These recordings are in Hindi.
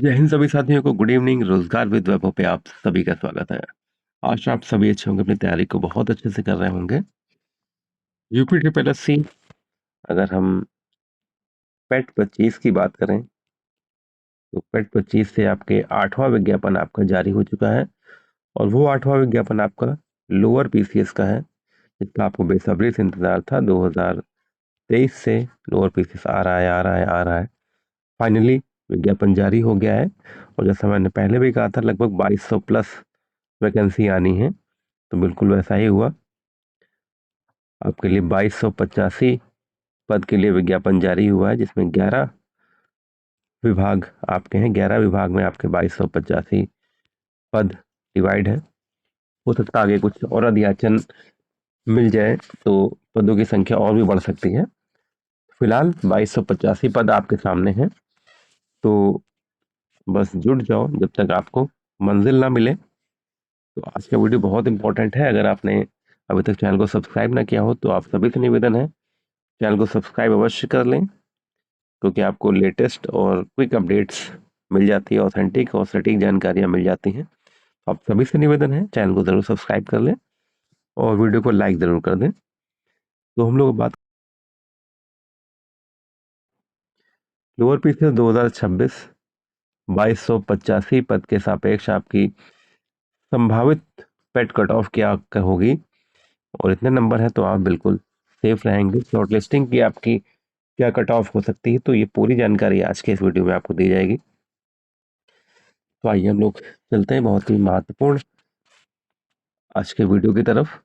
जय हिंद सभी साथियों को। Good evening. रोजगार विद वैभव पे आप सभी का स्वागत है। आशा आप सभी अच्छे होंगे, अपनी तैयारी को बहुत अच्छे से कर रहे होंगे। यूपी ट्रिपल एस सी, अगर हम पेट 25 की बात करें तो पेट 25 से आपके 8वां विज्ञापन आपका जारी हो चुका है और वो 8वां विज्ञापन आपका लोअर पीसीएस का है, जिसका आपको बेसब्री से इंतजार था। 2023 से लोअर पीसीएस आ रहा है, आ रहा है, आ रहा है। फाइनली विज्ञापन जारी हो गया है और जैसा मैंने पहले भी कहा था, लगभग 2200 प्लस वैकेंसी आनी है, तो बिल्कुल वैसा ही हुआ। आपके लिए 2285 पद के लिए विज्ञापन जारी हुआ है, जिसमें 11 विभाग आपके हैं। 11 विभाग में आपके 2285 पद डिवाइड है। हो सकता है आगे कुछ और अध्याचन मिल जाए तो पदों की संख्या और भी बढ़ सकती है। फिलहाल 2285 पद आपके सामने हैं, तो बस जुट जाओ जब तक आपको मंजिल ना मिले। तो आज का वीडियो बहुत इंपॉर्टेंट है। अगर आपने अभी तक चैनल को सब्सक्राइब ना किया हो तो आप सभी से निवेदन है, चैनल को सब्सक्राइब अवश्य कर लें, क्योंकि आपको लेटेस्ट और क्विक अपडेट्स मिल जाती है, ऑथेंटिक और सटीक जानकारियाँ मिल जाती हैं। आप सभी से निवेदन है, चैनल को ज़रूर सब्सक्राइब कर लें और वीडियो को लाइक ज़रूर कर दें। तो हम लोग बात लोअर पीसीएस 2026 2285 पद के सापेक्ष आपकी संभावित पेट कट ऑफ क्या होगी, और इतने नंबर है तो आप बिल्कुल सेफ रहेंगे। शॉर्ट लिस्टिंग की आपकी क्या कट ऑफ हो सकती है, तो ये पूरी जानकारी आज के इस वीडियो में आपको दी जाएगी। तो आइए हम लोग चलते हैं बहुत ही महत्वपूर्ण आज के वीडियो की तरफ।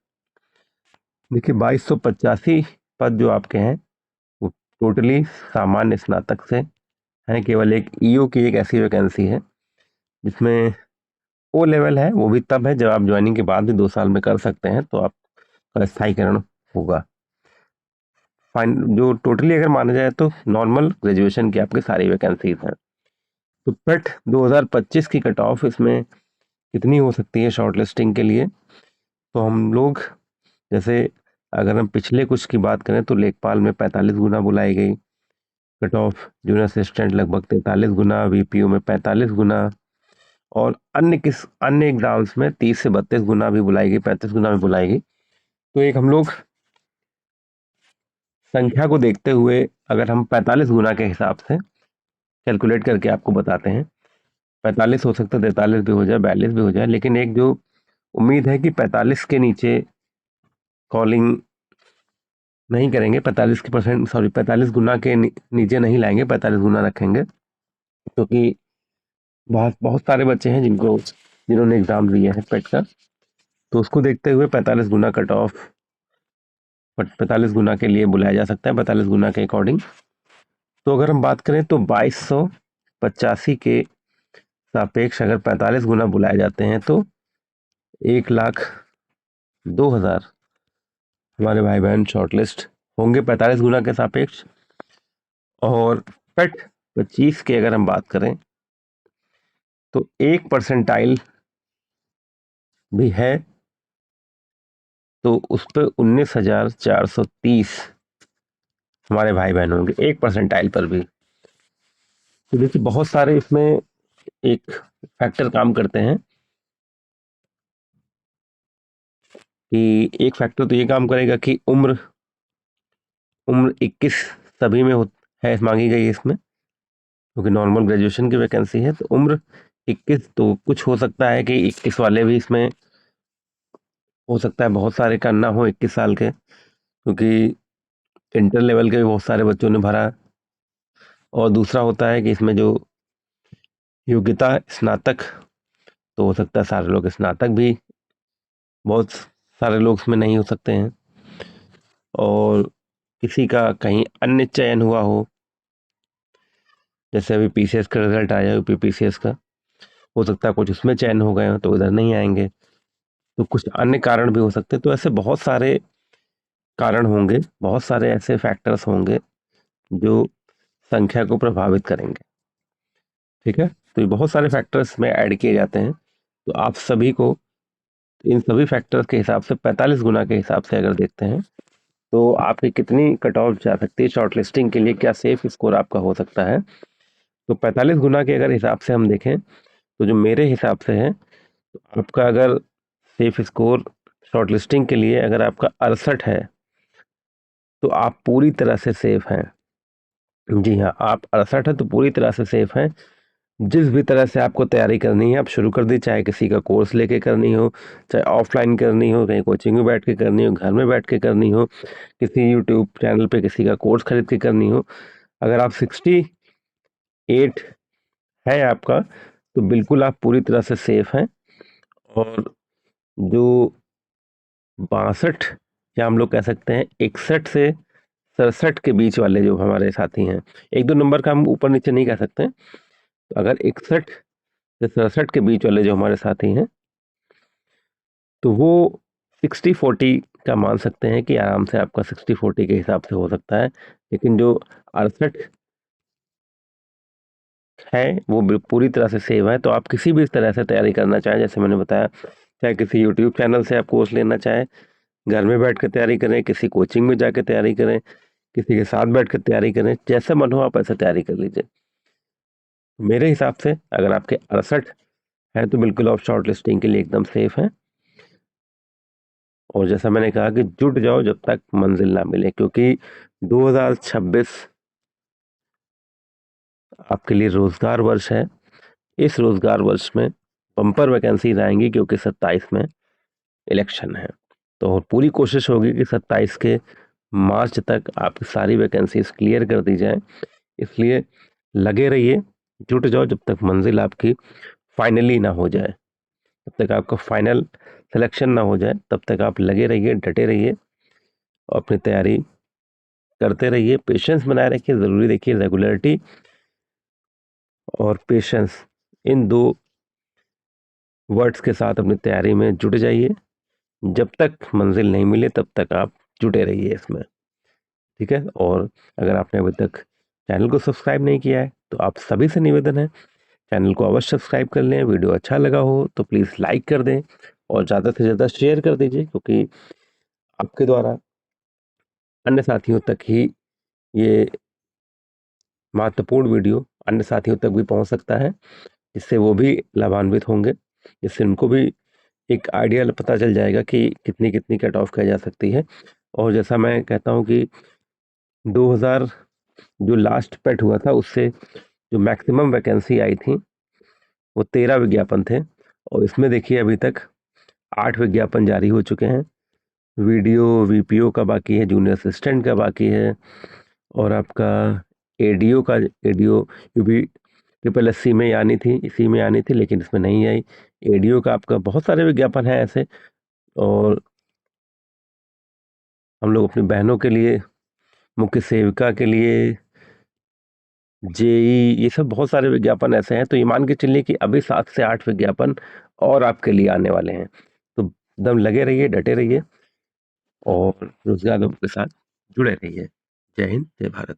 देखिए 2285 पद जो आपके हैं वो टोटली सामान्य स्नातक से हैं। केवल एक ईओ की एक ऐसी वैकेंसी है जिसमें ओ लेवल है, वो भी तब है जब आप ज्वाइनिंग के बाद भी 2 साल में कर सकते हैं, तो आपका स्थायीकरण होगा। फाइन जो टोटली अगर माना जाए तो नॉर्मल ग्रेजुएशन की आपकी सारी वैकेंसीज हैं। तो पेट 2025 की कट ऑफ इसमें कितनी हो सकती है शॉर्ट लिस्टिंग के लिए, तो हम लोग जैसे अगर हम पिछले कुछ की बात करें तो लेखपाल में 45 गुना बुलाई गई कट ऑफ, जूनियर असिस्टेंट लगभग 43 गुना, वीपीओ में 45 गुना, और अन्य एग्जाम्स में 30 से 32 गुना भी बुलाई गई, 35 गुना भी बुलाई गई। तो एक हम लोग संख्या को देखते हुए अगर हम 45 गुना के हिसाब से कैलकुलेट करके आपको बताते हैं, 45 हो सकता है, 43 भी हो जाए, 42 भी हो जाए, लेकिन एक जो उम्मीद है कि 45 के नीचे कॉलिंग नहीं करेंगे, 45 के परसेंट, सॉरी 45 गुना के नीचे नहीं लाएंगे, 45 गुना रखेंगे, क्योंकि बहुत बहुत सारे बच्चे हैं जिन्होंने एग्जाम दिया है पेट का। तो उसको देखते हुए 45 गुना कट ऑफ, 45 गुना के लिए बुलाया जा सकता है, 45 गुना के अकॉर्डिंग। तो अगर हम बात करें तो 2285 के सापेक्ष अगर 45 गुना बुलाए जाते हैं तो 1,02,000 हमारे भाई बहन शॉर्टलिस्ट होंगे 45 गुना के सापेक्ष। और पेट 25 की अगर हम बात करें तो 1% भी है, तो उस पर 19,430 हमारे भाई बहन होंगे 1% पर भी। तो देखिए बहुत सारे इसमें एक फैक्टर काम करते हैं, कि एक फैक्टर तो ये काम करेगा कि उम्र उम्र 21 सभी में है, मांगी गई है इसमें, क्योंकि नॉर्मल ग्रेजुएशन की वैकेंसी है। तो उम्र 21, तो कुछ हो सकता है कि 21 वाले भी इसमें हो सकता है, बहुत सारे का ना हो 21 साल के, क्योंकि इंटर लेवल के भी बहुत सारे बच्चों ने भरा। और दूसरा होता है कि इसमें जो योग्यता स्नातक, तो हो सकता है सारे लोग स्नातक भी, बहुत सारे लोग इसमें नहीं हो सकते हैं, और किसी का कहीं अन्य चयन हुआ हो, जैसे अभी पीसीएस का रिजल्ट आया यूपी पीसीएस का, हो सकता है कुछ उसमें चयन हो गए हो तो इधर नहीं आएंगे, तो कुछ अन्य कारण भी हो सकते हैं। तो ऐसे बहुत सारे कारण होंगे, बहुत सारे ऐसे फैक्टर्स होंगे जो संख्या को प्रभावित करेंगे। ठीक है, तो ये बहुत सारे फैक्टर्स में ऐड किए जाते हैं। तो आप सभी को इन सभी फैक्टर्स के हिसाब से 45 गुना के हिसाब से अगर देखते हैं तो आपकी कितनी कट ऑफ जा सकती है शॉर्ट लिस्टिंग के लिए, क्या सेफ स्कोर आपका हो सकता है, तो 45 गुना के अगर हिसाब से हम देखें, तो जो मेरे हिसाब से है, तो आपका अगर सेफ स्कोर शॉर्ट लिस्टिंग के लिए अगर आपका 68 है, तो आप पूरी तरह से सेफ हैं। जी हाँ, आप 68 है तो पूरी तरह से सेफ हैं। जिस भी तरह से आपको तैयारी करनी है आप शुरू कर दी, चाहे किसी का कोर्स लेके करनी हो, चाहे ऑफलाइन करनी हो, कहीं कोचिंग में बैठ के करनी हो, घर में बैठ के करनी हो, किसी यूट्यूब चैनल पे किसी का कोर्स खरीद के करनी हो, अगर आप 68 है आपका, तो बिल्कुल आप पूरी तरह से सेफ हैं। और जो 62 या हम लोग कह सकते हैं 61 से 67 के बीच वाले जो हमारे साथी हैं, एक दो नंबर का हम ऊपर नीचे नहीं कह सकते, तो अगर 61 से 67 के बीच वाले जो हमारे साथी हैं, तो वो 60-40 का मान सकते हैं कि आराम से आपका 60-40 के हिसाब से हो सकता है। लेकिन जो 68 है वो पूरी तरह से सेव है। तो आप किसी भी तरह से तैयारी करना चाहें, जैसे मैंने बताया, चाहे किसी यूट्यूब चैनल से आप कोर्स लेना चाहें, घर में बैठ कर तैयारी करें, किसी कोचिंग में जाकर तैयारी करें, किसी के साथ बैठ कर तैयारी करें, जैसे मन हो आप ऐसे तैयारी कर लीजिए। मेरे हिसाब से अगर आपके 68 है तो बिल्कुल आप शॉर्ट लिस्टिंग के लिए एकदम सेफ हैं। और जैसा मैंने कहा कि जुट जाओ जब तक मंजिल ना मिले, क्योंकि 2026 आपके लिए रोजगार वर्ष है। इस रोजगार वर्ष में बम्पर वैकेंसीज आएंगी, क्योंकि 27 में इलेक्शन है। तो और पूरी कोशिश होगी कि 27 के मार्च तक आपकी सारी वैकेंसीज क्लियर कर दी जाए। इसलिए लगे रहिए, जुट जाओ जब तक मंजिल आपकी फाइनली ना हो जाए, जब तक आपका फाइनल सिलेक्शन ना हो जाए, तब तक आप लगे रहिए, डटे रहिए और अपनी तैयारी करते रहिए। पेशेंस बनाए रखिए, ज़रूरी देखिए रेगुलरिटी और पेशेंस, इन दो वर्ड्स के साथ अपनी तैयारी में जुट जाइए। जब तक मंजिल नहीं मिले तब तक आप जुटे रहिए इसमें, ठीक है। और अगर आपने अभी तक चैनल को सब्सक्राइब नहीं किया है, तो आप सभी से निवेदन है, चैनल को अवश्य सब्सक्राइब कर लें। वीडियो अच्छा लगा हो तो प्लीज़ लाइक कर दें और ज़्यादा से ज़्यादा शेयर कर दीजिए, क्योंकि आपके द्वारा अन्य साथियों तक ही ये महत्वपूर्ण वीडियो अन्य साथियों तक भी पहुंच सकता है, जिससे वो भी लाभान्वित होंगे, जिससे उनको भी एक आइडिया पता चल जाएगा कि कितनी कितनी कट ऑफ की जा सकती है। और जैसा मैं कहता हूं कि 2000 जो लास्ट पेट हुआ था, उससे जो मैक्सिमम वैकेंसी आई थी वो 13 विज्ञापन थे, और इसमें देखिए अभी तक 8 विज्ञापन जारी हो चुके हैं। वीडियो वीपीओ का बाकी है, जूनियर असिस्टेंट का बाकी है, और आपका एडीओ का, ADO UP triple S C में आनी थी, इसी में आनी थी, लेकिन इसमें नहीं आई। एडीओ का आपका बहुत सारे विज्ञापन है ऐसे। और हम लोग अपनी बहनों के लिए, मुख्य सेविका के लिए, जेई, ये सब बहुत सारे विज्ञापन ऐसे हैं। तो ये मान के चलिए कि अभी 7 से 8 विज्ञापन और आपके लिए आने वाले हैं। तो एकदम लगे रहिए, डटे रहिए और रोजगार के साथ जुड़े रहिए। जय हिंद, जय भारत।